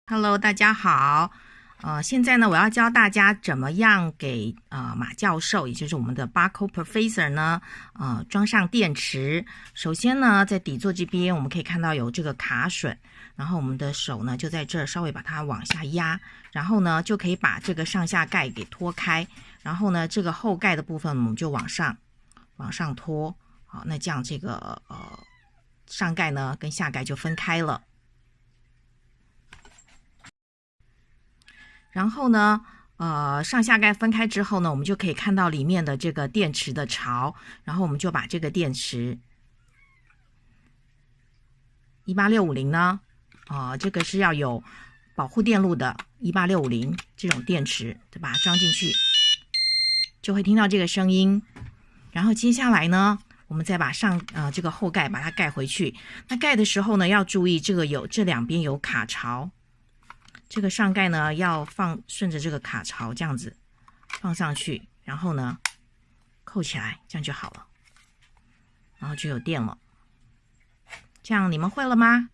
Hello，大家好。现在呢，我要教大家怎么样给马教授，也就是我们的 Barco Professor 呢，装上电池。首先呢，在底座这边我们可以看到有这个卡榫，然后我们的手呢就在这儿稍微把它往下压，然后呢就可以把这个上下盖给脱开，然后呢这个后盖的部分我们就往上拖。好，那这样这个上盖呢跟下盖就分开了。然后呢，上下盖分开之后呢，我们就可以看到里面的这个电池的槽，然后我们就把这个电池18650呢，这个是要有保护电路的18650这种电池，对吧？装进去，就会听到这个声音。然后接下来呢，我们再把这个后盖把它盖回去。那盖的时候呢，要注意这两边有卡槽。这个上盖呢要顺着这个卡槽这样子放上去，然后呢扣起来，这样就好了，然后就有电了。这样你们会了吗？